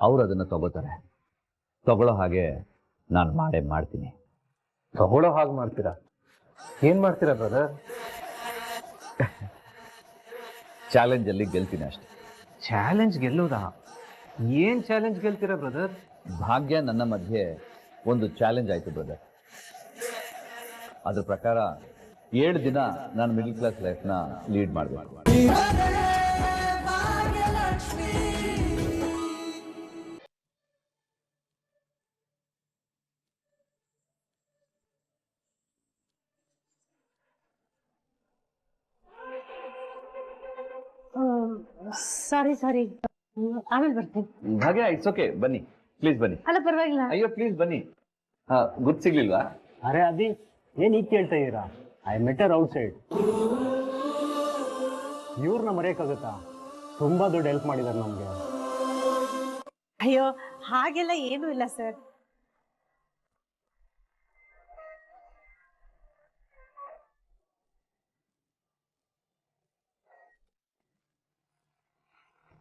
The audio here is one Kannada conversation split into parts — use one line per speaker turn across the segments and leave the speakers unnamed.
ಅವ್ರು ಅದನ್ನು ತಗೋತಾರೆ. ತಗೊಳ್ಳೋ ಹಾಗೆ ನಾನು ಮಾಡ್ತೀನಿ.
ತಗೊಳ್ಳೋ ಹಾಗೆ ಮಾಡ್ತೀರಾ? ಏನ್ ಮಾಡ್ತೀರಾ ಬ್ರದರ್?
ಚಾಲೆಂಜಲ್ಲಿ ಗೆಲ್ತೀನಿ ಅಷ್ಟೆ.
ಚಾಲೆಂಜ್ ಗೆಲ್ಲೋದಾ? ಏನ್ ಚಾಲೆಂಜ್ ಗೆಲ್ತೀರಾ ಬ್ರದರ್?
ಭಾಗ್ಯ ನನ್ನ ಮಧ್ಯೆ ಒಂದು ಚಾಲೆಂಜ್ ಆಯಿತು ಬ್ರದರ್. ಅದ್ರ ಪ್ರಕಾರ 7 ದಿನ ನಾನು ಮಿಡಲ್ ಕ್ಲಾಸ್ ಲೈಫ್ನ ಲೀಡ್ ಮಾಡಬೇಕು.
ಸಾರಿ ಆಮೇಲೆ ಬರ್ತೀನಿ.
ಭಾಗ್ಯ, ಇಟ್ಸ್ ಓಕೆ, ಬನ್ನಿ ಪ್ಲೀಸ್ ಬನ್ನಿ.
ಅಲ್ಲ ಪರವಾಗಿಲ್ಲ.
ಅಯ್ಯೋ ಪ್ಲೀಸ್ ಬನ್ನಿ. ಗುರ್ತು ಸಿಗ್ಲಿಲ್ವಾ?
ಅರೆ ಅದಿ ಏನ್ ಈಗ ಕೇಳ್ತಾ ಇದೀರಾ? I matter out side. ಇವ್ರನ್ನ ಮರೆಯಕ್ಕಾಗತ್ತಾ? ತುಂಬಾ ದೊಡ್ಡ ಹೆಲ್ಪ್ ಮಾಡಿದಾರೆ ನಮ್ಗೆ.
ಅಯ್ಯೋ ಹಾಗೆಲ್ಲ ಏನೂ ಇಲ್ಲ ಸರ್.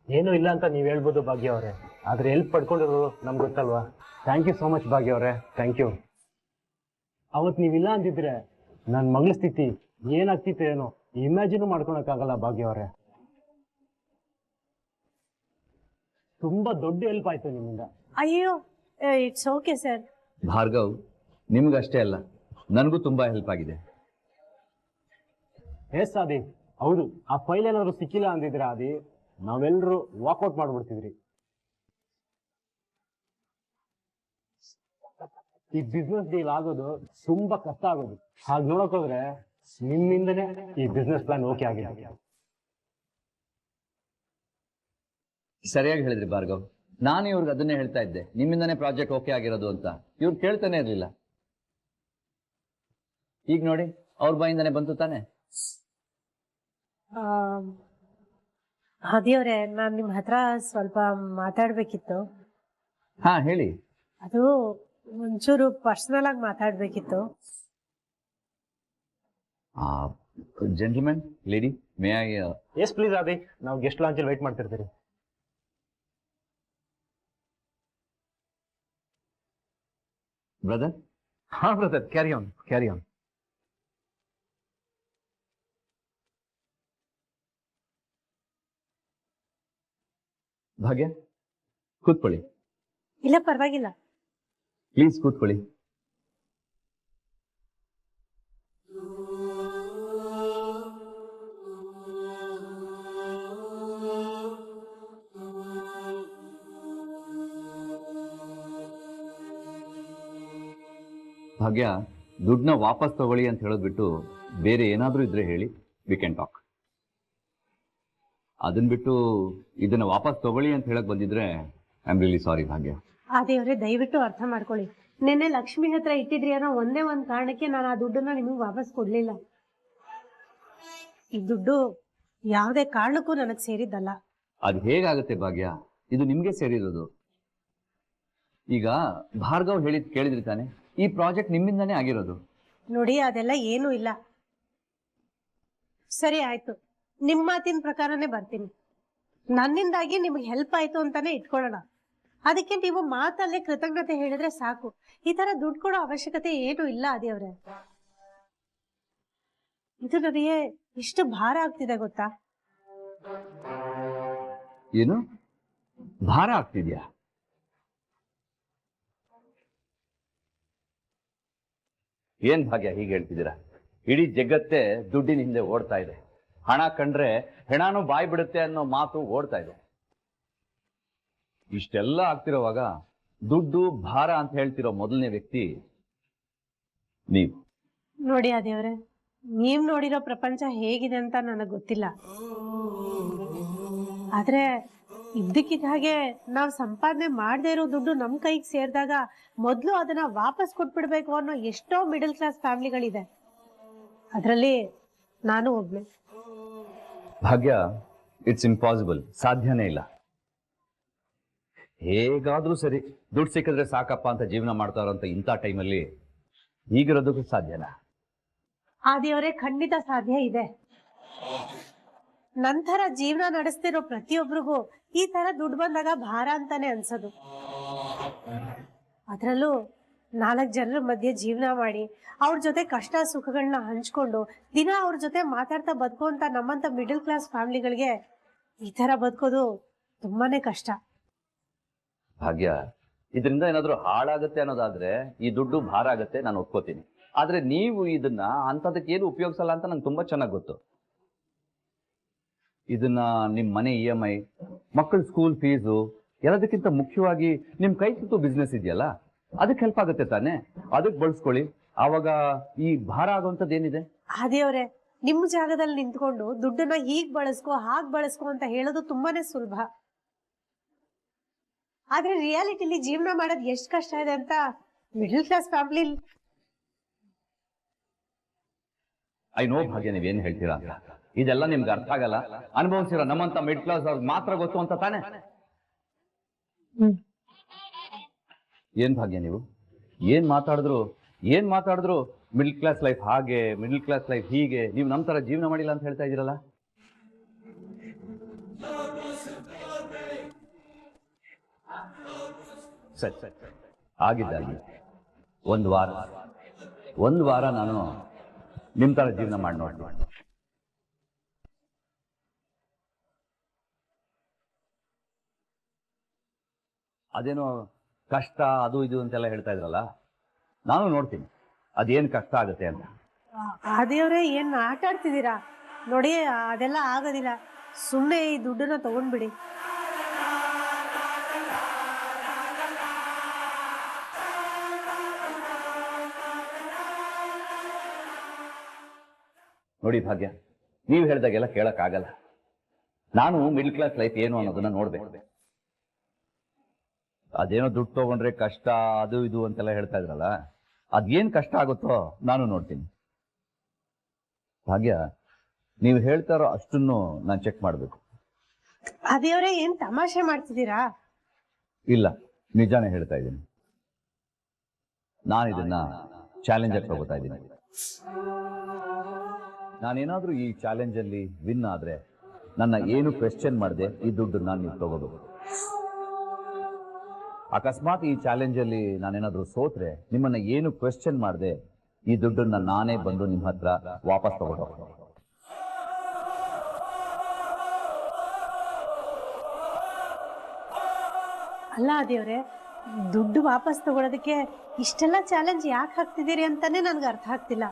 ಏನೂ ಇಲ್ಲ ಅಂತ ನೀವ್ ಹೇಳ್ಬೋದು ಭಾಗ್ಯ ಅವರೇ, ಆದ್ರೆ ಹೆಲ್ಪ್ ಪಡ್ಕೊಂಡಿರೋರು ನಮ್ಗೆ ಗೊತ್ತಲ್ವಾ? ಥ್ಯಾಂಕ್ ಯು ಸೋ ಮಚ್ ಭಾಗ್ಯ ಅವರೇ, ಥ್ಯಾಂಕ್ ಯು. ಅವತ್ತು ನೀವಿಲ್ಲ ಅಂತಿದ್ರೆ ನನ್ನ ಮಗಳ ಸ್ಥಿತಿ ಏನಾಗ್ತಿತ್ತು ಏನೋ ಇಮ್ಯಾಜಿನ್ ಮಾಡ್ಕೊಳಕ್ಕಾಗಲ್ಲ ಭಾಗ್ಯ ಅವರೇ. ತುಂಬಾ ದೊಡ್ಡ ಹೆಲ್ಪ್ ಆಯ್ತು ನಿಮ್ಮಿಂದ.
ಅಯ್ಯೋ ಇಟ್ಸ್ ಓಕೆ ಸರ್.
ಭಾರ್ಗವ್, ನಿಮ್ಗಷ್ಟೇ ಅಲ್ಲ, ನನಗೂ ತುಂಬಾ ಹೆಲ್ಪ್ ಆಗಿದೆ.
ಎಸ್ ಆದಿ, ಹೌದು. ಆ ಫೈಲ್ ಏನಾದ್ರು ಸಿಕ್ಕಿಲ್ಲ ಅಂದಿದ್ರೆ ಆದಿ, ನಾವೆಲ್ಲರೂ ವಾಕ್ಔಟ್ ಮಾಡ್ಬಿಡ್ತಿದ್ರಿ. ಈ ಬಿಸ್ನೆಸ್ ಡೀಲ್ ಆಗೋದು ತುಂಬಾ ಕಷ್ಟ ಆಗೋದು. ಹಾಗೆ ನೋಡಕ್ ಹೋದ್ರೆ ನಿಮ್ಮಿಂದನೇ ಈ ಬಿಸ್ನೆಸ್ ಪ್ಲಾನ್ ಓಕೆ ಆಗಿದೆ.
ಸರಿಯಾಗಿ ಹೇಳಿದ್ರಿ ಭಾರ್ಗವ್. ನಾನು ಇವ್ರಿಗೆ ಅದನ್ನೇ ಹೇಳ್ತಾ ಇದ್ದೆ, ನಿಮ್ಮಿಂದನೇ ಪ್ರಾಜೆಕ್ಟ್ ಓಕೆ ಆಗಿರೋದು ಅಂತ. ಇವ್ರು ಕೇಳ್ತಾನೆ ಇರಲಿಲ್ಲ. ಈಗ ನೋಡಿ, ಅವ್ರ ಬಾಯಿಂದಾನೆ ಬಂತು ತಾನೆ.
ಅದಿಯವ್ರೆ, ನಾನು ನಿಮ್ಮ ಹತ್ರ ಸ್ವಲ್ಪ ಮಾತಾಡ್ಬೇಕಿತ್ತು.
ಹಾ ಹೇಳಿ.
ಅದು ಒಂಚೂರು ಪರ್ಸನಲ್ ಆಗಿ ಮಾತಾಡ್ಬೇಕಿತ್ತು.
Gentleman, lady, may I?
Yes please Aadi, ನಾವು ಗೆಸ್ಟ್ ಲಾಂಚಲ್ಲಿ ವೇಟ್ ಮಾಡ್ತಿರ್ತೀರಿ.
ಬ್ರದರ್?
ಹಾ brother, carry on, carry on.
Bhagya, ಕೂತ್ಕೊಳ್ಳಿ.
ಇಲ್ಲ ಪರವಾಗಿಲ್ಲ.
ಪ್ಲೀಸ್ ಕೂತ್ಕೊಳ್ಳಿ. ಭಾಗ್ಯ, ದುಡ್ಡನ್ನ ವಾಪಸ್ ತಗೊಳ್ಳಿ ಅಂತ ಹೇಳೋದ್ ಬಿಟ್ಟು ಬೇರೆ ಏನಾದ್ರೂ ಇದ್ರೆ ಹೇಳಿ, ವಿ ಕ್ಯಾನ್ ಟಾಕ್. ಅದನ್ನ ಬಿಟ್ಟು ಇದನ್ನ ವಾಪಸ್ ತಗೊಳ್ಳಿ ಅಂತ ಹೇಳಕ್ ಬಂದಿದ್ರೆ ಐ ಆಮ್ ರಿಯಲಿ ಸಾರಿ ಭಾಗ್ಯ.
ಅದೇವ್ರೆ, ದಯವಿಟ್ಟು ಅರ್ಥ ಮಾಡ್ಕೊಳ್ಳಿ. ನಿನ್ನೆ ಲಕ್ಷ್ಮಿ ಹತ್ರ ಇಟ್ಟಿದ್ರಿ ಅನ್ನೋ ಒಂದೇ ಒಂದು ಕಾರಣಕ್ಕೆ ನಾನು ಆ ದುಡ್ಡನ್ನ ನಿಮಗೆ ವಾಪಸ್ ಕೊಡ್ಲಿಲ್ಲ. ಈ ದುಡ್ಡು ಯಾವುದೇ ಕಾರಣಕ್ಕೂ ನನಗೆ ಸೇರಿದ್ದಲ್ಲ.
ಅದು ಹೇಗಾಗುತ್ತೆ ಭಾಗ್ಯ? ಇದು ನಿಮ್ಗೆ ಸೇರಿರೋದು. ಈಗ ಭಾರ್ಗವ್ ಹೇಳಿದ್ ಕೇಳಿದ್ರಿ ತಾನೆ, ಈ ಪ್ರಾಜೆಕ್ಟ್ ನಿಮ್ಮಿಂದಾನೇ ಆಗಿರೋದು.
ನೋಡಿ, ಅದೆಲ್ಲ ಏನೂ ಇಲ್ಲ. ಸರಿ ಆಯ್ತು, ನಿಮ್ಮ ಮಾತಿನ ಪ್ರಕಾರನೇ ಬರ್ತೀನಿ. ನನ್ನಿಂದಾಗಿ ನಿಮ್ಗೆ ಹೆಲ್ಪ್ ಆಯ್ತು ಅಂತಾನೆ ಇಟ್ಕೊಳ್ಳೋಣ. ಅದಕ್ಕೆ ನೀವು ಮಾತಲ್ಲೇ ಕೃತಜ್ಞತೆ ಹೇಳಿದ್ರೆ ಸಾಕು. ಈ ತರ ದುಡ್ಡು ಕೊಡೋ ಅವಶ್ಯಕತೆ ಏನು ಇಲ್ಲ ಅದಿಯವ್ರೆ. ಇದು ನನಗೆ ಇಷ್ಟು ಭಾರ ಆಗ್ತಿದೆ ಗೊತ್ತಾ?
ಏನು ಭಾರ ಆಗ್ತಿದ್ಯಾ? ಏನ್ ಭಾಗ್ಯ ಹೀಗೆ ಹೇಳ್ತಿದ್ದೀರಾ? ಇಡೀ ಜಗತ್ತೇ ದುಡ್ಡಿನ ಹಿಂದೆ ಓಡ್ತಾ ಇದೆ. ಹಣ ಕಂಡ್ರೆ ಹೆಣಾನು ಬಾಯಿ ಬಿಡುತ್ತೆ ಅನ್ನೋ ಮಾತು ಓಡ್ತಾ ಇದೆ. ಇಷ್ಟೆಲ್ಲ ಆಗ್ತಿರೋವಾಗ ದುಡ್ಡು ಭಾರ ಅಂತ ಹೇಳ್ತಿರೋ ಮೊದಲನೇ ವ್ಯಕ್ತಿ ನೀವು.
ನೋಡಿ ಅದೇವ್ರೆ, ನೀವ್ ನೋಡಿರೋ ಪ್ರಪಂಚ ಹೇಗಿದೆ ಅಂತ ನನಗೆ ಗೊತ್ತಿಲ್ಲ. ಆದ್ರೆ ಇದ್ದಕ್ಕಿದ್ದ ಹಾಗೆ ನಾವು ಸಂಪಾದನೆ ಮಾಡದೇ ಇರೋ ದುಡ್ಡು ನಮ್ ಕೈಗೆ ಸೇರಿದಾಗ ಮೊದಲು ಅದನ್ನ ವಾಪಸ್ ಕೊಟ್ಬಿಡ್ಬೇಕು ಅನ್ನೋ ಎಷ್ಟೋ ಮಿಡಲ್ ಕ್ಲಾಸ್ ಫ್ಯಾಮಿಲಿಗಳಿದೆ. ಅದರಲ್ಲಿ ನಾನು ಒಬ್ಳೆ.
ಭಾಗ್ಯ, ಇಟ್ಸ್ ಇಂಪಾಸಿಬಲ್, ಸಾಧ್ಯನೇ ಇಲ್ಲ. ಹೇಗಾದ್ರೂ ಸರಿ ದುಡ್ಡು ಸಿಕ್ಕಿದ್ರೆ ಸಾಕಪ್ಪ ಅಂತ ಜೀವನ ಮಾಡ್ತಾ ಇರೋಂಥ ಇಂಥ ಟೈಮಲ್ಲಿ ಹೀಗಿರೋದಕ್ಕೂ ಸಾಧ್ಯನಾ?
ಆದಿಯವರೇ, ಖಂಡಿತ ಸಾಧ್ಯ ಇದೆ. ನಂತರ ಜೀವನ ನಡೆಸ್ತಿರೋ ಪ್ರತಿಯೊಬ್ಬರಿಗೂ ಈ ತರ ದುಡ್ಡು ಬಂದಾಗ ಭಾರ ಅಂತಾನೆ ಅನ್ಸೋದು. ಅದ್ರಲ್ಲೂ 4 ಜನರ ಮಧ್ಯೆ ಜೀವನ ಮಾಡಿ ಅವ್ರ ಜೊತೆ ಕಷ್ಟ ಸುಖಗಳನ್ನ ಹಂಚ್ಕೊಂಡು ದಿನ ಅವ್ರ ಜೊತೆ ಮಾತಾಡ್ತಾ ಬದುಕುವಂತ ನಮ್ಮಂತ ಮಿಡಲ್ ಕ್ಲಾಸ್ ಫ್ಯಾಮಿಲಿಗಳಿಗೆ ಈ ತರ ಬದುಕೋದು ತುಂಬಾನೇ ಕಷ್ಟ.
ಭಾಗ್ಯ, ಇದರಿಂದ ಏನಾದ್ರೂ ಹಾಳಾಗತ್ತೆ ಅನ್ನೋದಾದ್ರೆ ಈ ದುಡ್ಡು ಭಾರ ಆಗತ್ತೆ, ನಾನು ಒಪ್ಕೋತೀನಿ. ಆದ್ರೆ ನೀವು ಇದನ್ನ ಅಂತದಕ್ಕೆ ಏನು ಉಪಯೋಗಿಸಲ್ಲ ಅಂತ ನಂಗೆ ತುಂಬಾ ಚೆನ್ನಾಗಿ ಗೊತ್ತು. ಇದನ್ನ ನಿಮ್ ಮನೆ EMI, ಮಕ್ಕಳ ಸ್ಕೂಲ್ ಫೀಸು, ಎಲ್ಲದಕ್ಕಿಂತ ಮುಖ್ಯವಾಗಿ ನಿಮ್ ಕೈ ಸುತ್ತು ಬಿಸ್ನೆಸ್ ಇದೆಯಲ್ಲ, ಅದಕ್ಕೆ ಹೆಲ್ಪ್ ಆಗುತ್ತೆ ತಾನೆ. ಅದಕ್ಕೆ ಬಳಸ್ಕೊಳ್ಳಿ. ಆವಾಗ ಈ ಭಾರ ಆಗುವಂಥದ್ದು ಏನಿದೆ?
ಅದೇವ್ರೆ, ನಿಮ್ಮ ಜಾಗದಲ್ಲಿ ನಿಂತ್ಕೊಂಡು ದುಡ್ಡನ್ನ ಹೀಗ್ ಬಳಸ್ಕೋ ಹಾಗ್ ಬಳಸ್ಕೋ ಅಂತ ಹೇಳೋದು ತುಂಬಾನೇ ಸುಲಭ. ಆದ್ರೆ ರಿಯಾಲಿಟಿಲಿ ಜೀವನ ಮಾಡೋದು ಎಷ್ಟು ಕಷ್ಟ ಇದೆ ಅಂತ middle class family.
I know ಭಾಗ್ಯ, ನೀವೇನು ಹೇಳ್ತೀರಾ ಅಂತ. ಇದೆಲ್ಲ ನಿಮ್ಗೆ ಅರ್ಥ ಆಗಲ್ಲ. ಅನುಭವಿಸಿರೋ ನಮ್ಮಂತ ಮಿಡ್ ಕ್ಲಾಸ್ ಅವ್ರಿಗೆ ಮಾತ್ರ ಗೊತ್ತು ಅಂತ ತಾನೆ. ಏನ್ ಭಾಗ್ಯ, ನೀವು ಏನ್ ಮಾತಾಡಿದ್ರು ಮಿಡಲ್ ಕ್ಲಾಸ್ ಲೈಫ್ ಹಾಗೆ, ಮಿಡಲ್ ಕ್ಲಾಸ್ ಲೈಫ್ ಹೀಗೆ, ನೀವು ನಮ್ಮ ತರ ಜೀವನ ಮಾಡಿಲ್ಲ ಅಂತ ಹೇಳ್ತಾ ಇದೀರಲ್ಲ. ಸರಿ ಸರಿ, ಆಗಿದ್ದಾಗಿ ಒಂದು ವಾರ ನಾನು ನಿಮ್ ತರ ಜೀವನ ಮಾಡಿ ನೋಡಿ. ಅದೇನೋ ಕಷ್ಟ ಅದು ಇದು ಅಂತೆಲ್ಲ ಹೇಳ್ತಾ ಇದ್ರಲ್ಲ, ನಾನು ನೋಡ್ತೀನಿ ಅದೇನ್ ಕಷ್ಟ ಆಗುತ್ತೆ ಅಂತ.
ಅದೇವ್ರೆ, ಏನ್ ಆಟ ಆಡ್ತಿದ್ದೀರಾ ನೋಡಿ, ಅದೆಲ್ಲ ಆಗೋದಿಲ್ಲ. ಸುಮ್ಮನೆ ಈ ದುಡ್ಡನ್ನ ತಗೊಂಡ್ಬಿಡಿ.
ನೋಡಿ ಭಾಗ್ಯ, ನೀವು ಹೇಳ್ದಾಗೆಲ್ಲ ಕೇಳಕ್ ಆಗಲ್ಲ. ನಾನು ಮಿಡ್ಲ್ ಕ್ಲಾಸ್ ಲೈಫ್ ಏನು ಅನ್ನೋದನ್ನ ನೋಡ್ಬೇಕು. ಅದೇನೋ ದುಡ್ಡು ತಗೊಂಡ್ರೆ ಕಷ್ಟ ಅದು ಇದು ಅಂತೆಲ್ಲ ಹೇಳ್ತಾ ಇದ್ರಲ್ಲ, ಅದೇನ್ ಕಷ್ಟ ಆಗುತ್ತೋ ನಾನು ನೋಡ್ತೀನಿ. ಭಾಗ್ಯ, ನೀವು ಹೇಳ್ತಾರೋ ಅಷ್ಟನ್ನು ನಾನು ಚೆಕ್ ಮಾಡ್ಬೇಕು.
ಅದೇವ್ರೆ, ಏನ್ ತಮಾಷೆ ಮಾಡ್ತಿದ್ದೀರಾ?
ಇಲ್ಲ, ನಿಜಾನೇ ಹೇಳ್ತಾ ಇದ್ದೀನಿ. ನಾನು ಇದನ್ನ ಚಾಲೆಂಜ್ ಆಗಿ ತಗೋತಾ ಇದ್ದೀನಿ. ನಾನೇನಾದ್ರೂ ಈ ಚಾಲೆಂಜ್ ಅಲ್ಲಿ ವಿನ್ ಆದ್ರೆ ನನ್ನ ಏನು ಕ್ವೆಶ್ಚನ್ ಮಾಡದೆ ಈ ದುಡ್ಡನ್ನ ನೀವು ತಗೋಬೇಕು. ಅಕಸ್ಮಾತ್ ಈ ಚಾಲೆಂಜ್ ಅಲ್ಲಿ ನಾನೇನಾದ್ರೂ ಸೋತ್ರೆ ನಿಮ್ಮನ್ನ ಏನು ಕ್ವೆಶ್ಚನ್ ಮಾಡದೆ ಈ ದುಡ್ಡನ್ನ ನಾನೇ ಬಂದು ನಿಮ್ಮ ಹತ್ರ ವಾಪಸ್ ತಗೊಂಡು.
ಅಲ್ಲ ಅದೇವ್ರೆ, ದುಡ್ಡು ವಾಪಸ್ ತಗೊಳೋದಕ್ಕೆ ಇಷ್ಟೆಲ್ಲ ಚಾಲೆಂಜ್ ಯಾಕೆ ಹಾಕ್ತಿದ್ದೀರಿ ಅಂತಾನೆ ನನ್ಗೆ ಅರ್ಥ ಆಗ್ತಿಲ್ಲ.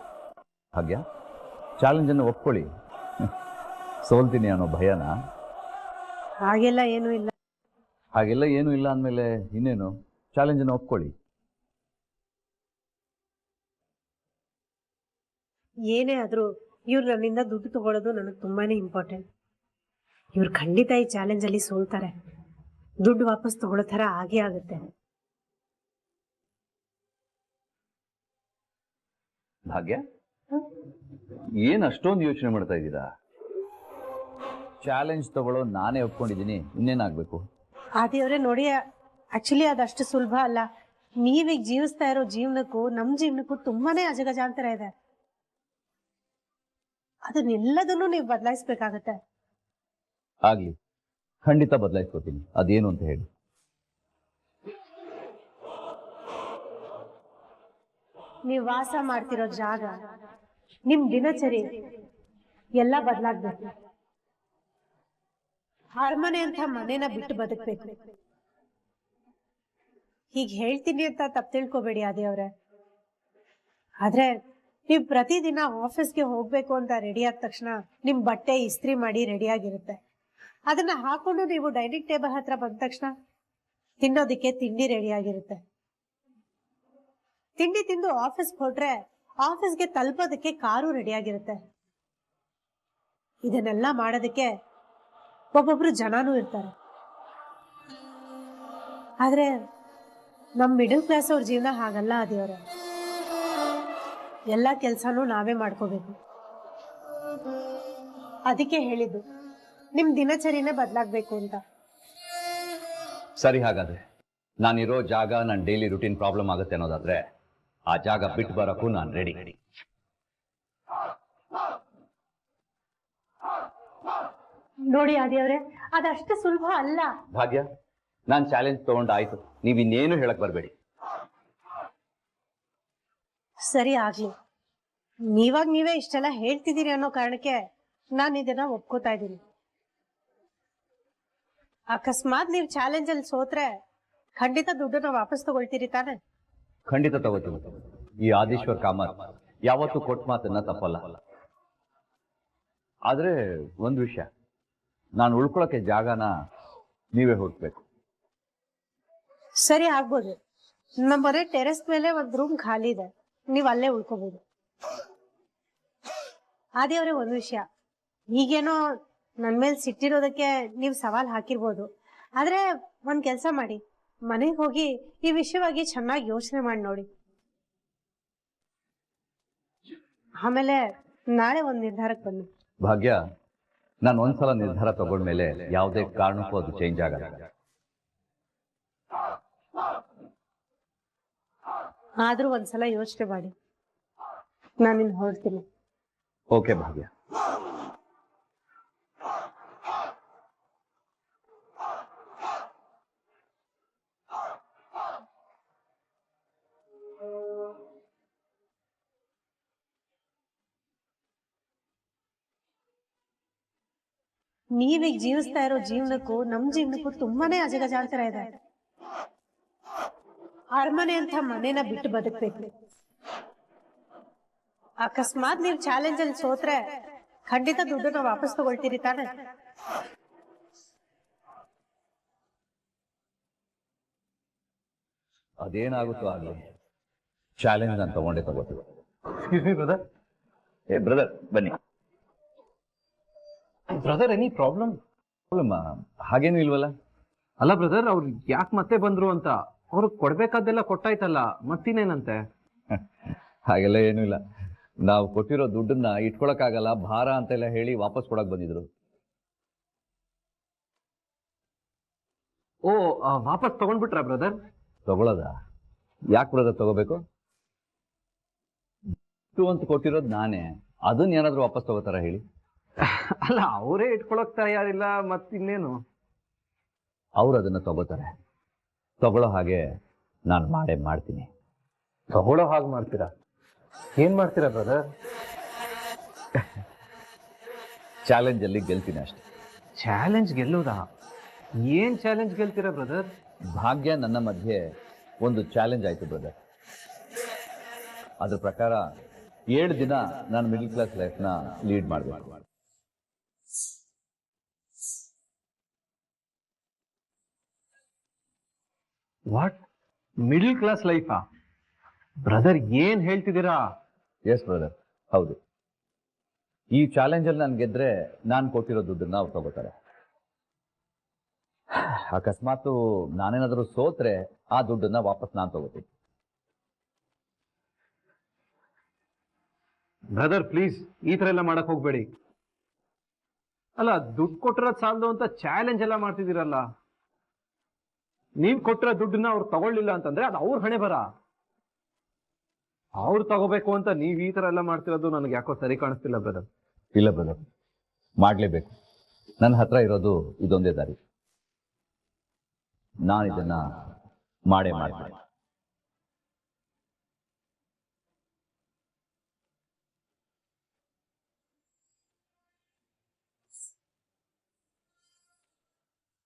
ಹಾಗೆ ಚಾಲೆಂಜ್ ಅನ್ನು ಒಪ್ಕೊಳ್ಳಿ. ಸೋಲ್ತೀನಿ ಅನ್ನೋ ಭಯನ?
ಹಾಗೆಲ್ಲ ಏನೂ ಇಲ್ಲ.
ಹಾಗೆಲ್ಲ ಏನೂ ಇಲ್ಲ ಅಂದಮೇಲೆ ಇನ್ನೇನು, ಚಾಲೆಂಜ್ ಅನ್ನು ಒಪ್ಕೊಳ್ಳಿ.
ಏನೇ ಆದ್ರೂ ಇವ್ರು ನನ್ನಿಂದ ದುಡ್ಡು ತಗೊಳ್ಳೋದು ನನಗೆ ತುಂಬಾನೇ ಇಂಪಾರ್ಟೆಂಟ್. ಇವ್ರು ಖಂಡಿತ ಈ ಚಾಲೆಂಜ್ ಅಲ್ಲಿ ಸೋಲ್ತಾರೆ. ದುಡ್ಡು ವಾಪಸ್ ತಗೊಳ್ಳೋ ತರ ಆಗೇ ಆಗುತ್ತೆ.
ಭಾಗ್ಯ, ಏನ್ ಅಷ್ಟೊಂದು ಯೋಚನೆ ಮಾಡ್ತಾ ಇದ್ದೀರಾ? ಚಾಲೆಂಜ್ ತಗೊಳ್ಳೋ ನಾನೇ ಒಪ್ಕೊಂಡಿದ್ದೀನಿ, ಇನ್ನೇನಾಗ್ಬೇಕು?
ಆದಿಯವರೇ ನೋಡಿ, ಆಕ್ಚುಲಿ ಅದಷ್ಟು ಸುಲಭ ಅಲ್ಲ. ನೀವೀಗ ಜೀವಿಸ್ತಾ ಇರೋ ಜೀವನಕ್ಕೂ ನಮ್ಮ ಜೀವನಕ್ಕೂ ತುಂಬಾನೇ ಅಜಗಜಾಂತರ ಇದೆ. ಅದನ್ನೆಲ್ಲದನ್ನು ನೀವು ಬದಲಾಯಿಸ್ಬೇಕಾಗತ್ತೆ.
ಆಗ್ಲಿ, ಖಂಡಿತ ಬದಲಾಯಿಸ್ಕೋತೀನಿ. ಅದೇನು ಅಂತ ಹೇಳಿ.
ನೀವು ವಾಸ ಮಾಡ್ತಿರೋ ಜಾಗ, ನಿಮ್ ದಿನಚರಿ ಎಲ್ಲ ಬದಲಾಗ್ಬೇಕು. ಅರಮನೆ ಅಂತ ಮನೇನ ಬಿಟ್ಟು ಬದುಕ್ಬೇಕು. ಹೀಗೆ ಹೇಳ್ತೀನಿ ಅಂತ ತಪ್ಪು ತಿಳ್ಕೊಬೇಡಿ ಆದಿಯವ್ರೆ. ಆದ್ರೆ ನೀವು ಪ್ರತಿದಿನ ಆಫೀಸ್ಗೆ ಹೋಗ್ಬೇಕು ಅಂತ ರೆಡಿ ಆದ ತಕ್ಷಣ ನಿಮ್ ಬಟ್ಟೆ ಇಸ್ತ್ರಿ ಮಾಡಿ ರೆಡಿ ಆಗಿರುತ್ತೆ. ಅದನ್ನ ಹಾಕೊಂಡು ನೀವು ಡೈನಿಂಗ್ ಟೇಬಲ್ ಹತ್ರ ಬಂದ ತಕ್ಷಣ ತಿನ್ನೋದಿಕ್ಕೆ ತಿಂಡಿ ರೆಡಿ ಆಗಿರುತ್ತೆ. ತಿಂಡಿ ತಿಂದು ಆಫೀಸ್ಗೆ ಹೊರಟ್ರೆ ಆಫೀಸ್ಗೆ ತಲುಪೋದಕ್ಕೆ ಕಾರು ರೆಡಿ ಆಗಿರುತ್ತೆ. ಇದನ್ನೆಲ್ಲ ಮಾಡೋದಕ್ಕೆ ಒಬ್ಬೊಬ್ರು ಜನನೂ ಇರ್ತಾರೆ. ಆದ್ರೆ ನಮ್ ಮಿಡಲ್ ಕ್ಲಾಸ್ ಅವ್ರ ಜೀವನ ಹಾಗಲ್ಲ ಆದಿಯವರೇ. ಎಲ್ಲ ಕೆಲ್ಸನೂ ನಾವೇ ಮಾಡ್ಕೋಬೇಕು. ಅದಕ್ಕೆ ಹೇಳಿದ್ದು ನಿಮ್ ದಿನಚರಿನೇ ಬದಲಾಗ್ಬೇಕು ಅಂತ.
ಸರಿ, ಹಾಗಾದ್ರೆ ನಾನಿರೋ ಜಾಗ ನನ್ನ ಡೈಲಿ ರುಟೀನ್ ಪ್ರಾಬ್ಲಮ್ ಆಗುತ್ತೆ ಅನ್ನೋದಾದ್ರೆ ಆ ಜಾಗ ಬಿಟ್ಟು ಬರೋಕ್ಕೂ ನಾನು ರೆಡಿ.
ನೋಡಿ ಆದಿಯವ್ರೆ, ಅದಷ್ಟು ಸುಲಭ ಅಲ್ಲ.
ಭಾಗ್ಯ, ನಾನ್ ಚಾಲೆಂಜ್ ತಗೊಂಡಾಯ್ತು, ನೀವ್ ಇನ್ನೇನು ಹೇಳಕ್ ಬರ್ಬೇಡಿ.
ಸರಿ ಆಗ್ಲಿ, ನೀವಾಗ ನೀವೇ ಇಷ್ಟೆಲ್ಲ ಹೇಳ್ತಿದ್ದೀರಿ ಅನ್ನೋ ಕಾರಣಕ್ಕೆ ನಾನು ಇದನ್ನ ಒಪ್ಕೋತಾ ಇದ್ದೀನಿ. ಅಕಸ್ಮಾತ್ ನೀವು ಚಾಲೆಂಜ್ ಅಲ್ಲಿ ಸೋತ್ರೆ ಖಂಡಿತ ದುಡ್ಡನ್ನ ವಾಪಸ್ ತಗೊಳ್ತೀರಿ ತಾನೆ?
ಖಂಡಿತ ತಗೋತೀನಿ. ಈ ಆದೇಶ್ವರ್ ಕಾಮತ್ ಯಾವತ್ತೂ ಕೊಟ್ಟ ಮಾತನ್ನ ತಪ್ಪಲ್ಲ. ಆದ್ರೆ ಒಂದು ವಿಷಯ, ನಾನು ಉಳ್ಕೊಳಕ್ಕೆ ಜಾಗನ ನೀವೇ ಹುಡ್ಬೇಕು.
ಸರಿ, ಆಗ್ಬೋದು. ನಮ್ಮ ಮನೆ ಟೆರೆಸ್ ಮೇಲೆ ಒಂದ್ ರೂಮ್ ಖಾಲಿ ಇದೆ, ನೀವ್ ಅಲ್ಲೇ ಉಳ್ಕೋಬಹುದು. ಆದಿಯವ್ರೆ, ಒಂದ್ ವಿಷಯ, ಈಗೇನೋ ನನ್ ಮೇಲೆ ಸಿಟ್ಟಿರೋದಕ್ಕೆ ನೀವ್ ಸವಾಲ್ ಹಾಕಿರ್ಬೋದು, ಆದ್ರೆ ಒಂದ್ ಕೆಲ್ಸ ಮಾಡಿ, ಮನೆಗೆ ಹೋಗಿ ಈ ವಿಷಯವಾಗಿ ಚೆನ್ನಾಗಿ ಯೋಚನೆ ಮಾಡಿ ನೋಡಿ. ಆಮೇಲೆ ನಾಳೆ ಒಂದ್ ನಿರ್ಧಾರಕ್ಕೆ ಬನ್ನಿ.
ಭಾಗ್ಯ, ನಾನು ಒಂದ್ಸಲ ನಿರ್ಧಾರ ತಗೊಂಡ್ಮೇಲೆ ಯಾವುದೇ ಕಾರಣಕ್ಕೂ ಅದು ಚೇಂಜ್ ಆಗಲ್ಲ.
ಆದ್ರೂ ಒಂದ್ಸಲ ಯೋಚನೆ ಮಾಡಿ. ನಾನಿನ್ ಹೊರಡ್ತೀನಿ.
ಓಕೆ ಭಾಗ್ಯ.
ನೀವೀಗ ಜೀವಿಸ್ತಾ ಇರೋ ಜೀವನಕ್ಕೂ ನಮ್ ಜೀವನಕ್ಕೂ ತುಂಬಾನೇ ಅಜಗಜಾಂತರ ಇದೆ. ಅರಮನೆ ಅಂತ ಮನೇನ ಬಿಟ್ಟು ಬದುಕ್ಬೇಕು. ಅಕಸ್ಮಾತ್ ನೀವು ಚಾಲೆಂಜ್ ಅಲ್ಲಿ ಸೋತ್ರೆ ಖಂಡಿತ ದುಡ್ಡನ್ನ ವಾಪಸ್ ತಗೊಳ್ತೀರಿ ತಾನೆ?
ಅದೇನಾಗುತ್ತೋ ಆಗ್ಲಿ, ಚಾಲೆಂಜ್ ನಾನು ತಗೊಂಡೇ ತಗೋತೀವಿ.
ಬ್ರದರ್.
ಏ ಬ್ರದರ್, ಬನ್ನಿ.
Brother, any problem?
ಹಾಗೇನು ಇಲ್ವಲ್ಲ.
ಅಲ್ಲ ಬ್ರದರ್, ಅವ್ರು ಯಾಕೆ ಮತ್ತೆ ಬಂದ್ರು ಅಂತ, ಅವ್ರಿಗೆ ಕೊಡ್ಬೇಕಾದ್ದೆಲ್ಲ ಕೊಟ್ಟಾಯ್ತಲ್ಲ, ಮತ್ತಿನೇನಂತೆ?
ಹಾಗೆಲ್ಲ ಏನೂ ಇಲ್ಲ. ನಾವು ಕೊಟ್ಟಿರೋ ದುಡ್ಡನ್ನ ಇಟ್ಕೊಳಕ್ಕಾಗಲ್ಲ, ಭಾರ ಅಂತೆಲ್ಲ ಹೇಳಿ ವಾಪಸ್ ಕೊಡಕ್ ಬಂದಿದ್ರು.
ಓ, ವಾಪಸ್ ತಗೊಂಡ್ಬಿಟ್ರಾ ಬ್ರದರ್?
ತಗೊಳ್ಳೋದ? ಯಾಕೆ ಬ್ರದರ್ ತಗೋಬೇಕು? ಅಂತ ಕೊಟ್ಟಿರೋದು ನಾನೇ, ಅದನ್ನ ಏನಾದ್ರೂ ವಾಪಸ್ ತಗೋತಾರ ಹೇಳಿ?
ಅಲ್ಲ, ಅವರೇ ಇಟ್ಕೊಳಕ್ ತಯಾರಿಲ್ಲ, ಮತ್ತಿನ್ನೇನು?
ಅವ್ರು ಅದನ್ನ ತಗೋತಾರೆ. ತಗೊಳ್ಳೋ ಹಾಗೆ ನಾನು ಮಾಡೇ ಮಾಡ್ತೀನಿ.
ತಗೊಳ್ಳೋ ಹಾಗೆ ಮಾಡ್ತೀರಾ? ಏನ್ ಮಾಡ್ತೀರಾ ಬ್ರದರ್?
ಚಾಲೆಂಜ್ ಅಲ್ಲಿ ಗೆಲ್ತೀನಿ ಅಷ್ಟೇ.
ಚಾಲೆಂಜ್ ಗೆಲ್ಲೋದಾ? ಏನ್ ಚಾಲೆಂಜ್ ಗೆಲ್ತೀರಾ ಬ್ರದರ್?
ಭಾಗ್ಯ ನನ್ನ ಮಧ್ಯೆ ಒಂದು ಚಾಲೆಂಜ್ ಆಯ್ತು ಬ್ರದರ್. ಅದ್ರ ಪ್ರಕಾರ 7 ದಿನ ನಾನು ಮಿಡಲ್ ಕ್ಲಾಸ್ ಲೈಫ್ನ ಲೀಡ್ ಮಾಡಬೇಕು.
ವಾಟ್? ಮಿಡಲ್ ಕ್ಲಾಸ್ ಲೈಫಾ? ಬ್ರದರ್, ಏನ್ ಹೇಳ್ತಿದ್ದೀರಾ?
ಎಸ್ ಬ್ರದರ್, ಹೌದು. ಈ ಚಾಲೆಂಜಲ್ಲಿ ನಾನು ಗೆದ್ರೆ ನಾನು ಕೊಟ್ಟಿರೋ ದುಡ್ಡನ್ನ ಅವ್ರು ತಗೋತಾರೆ. ಅಕಸ್ಮಾತ್ ನಾನೇನಾದರೂ ಸೋತ್ರೆ ಆ ದುಡ್ಡನ್ನ ವಾಪಸ್ ನಾನು ತಗೋತೀನಿ.
ಬ್ರದರ್, ಪ್ಲೀಸ್ ಈ ತರ ಎಲ್ಲ ಮಾಡಕ್ ಹೋಗ್ಬೇಡಿ. ಅಲ್ಲ, ದುಡ್ಡು ಕೊಟ್ಟಿರೋದು ಸಾಲದು ಅಂತ ಚಾಲೆಂಜ್ ಎಲ್ಲ ಮಾಡ್ತಿದ್ದೀರಲ್ಲ. ನೀವ್ ಕೊಟ್ಟಿರೋ ದುಡ್ಡನ್ನ ಅವ್ರು ತಗೊಳ್ಳಿಲ್ಲ ಅಂತಂದ್ರೆ ಅದು ಅವ್ರ ಹಣೆ ಬರ. ಅವ್ರು ತಗೋಬೇಕು ಅಂತ ನೀವ್ ಈ ತರ ಎಲ್ಲ ಮಾಡ್ತಿರೋದು ನನಗೆ ಯಾಕೋ ಸರಿ ಕಾಣಿಸ್ತಿಲ್ಲ ಬ್ರದರ್.
ಇಲ್ಲ ಬ್ರದರ್, ಮಾಡಲೇಬೇಕು. ನನ್ನ ಹತ್ರ ಇರೋದು ಇದೊಂದೇ ದಾರಿ. ನಾನು ಇದನ್ನ ಮಾಡೇ ಮಾಡ್ತೀನಿ.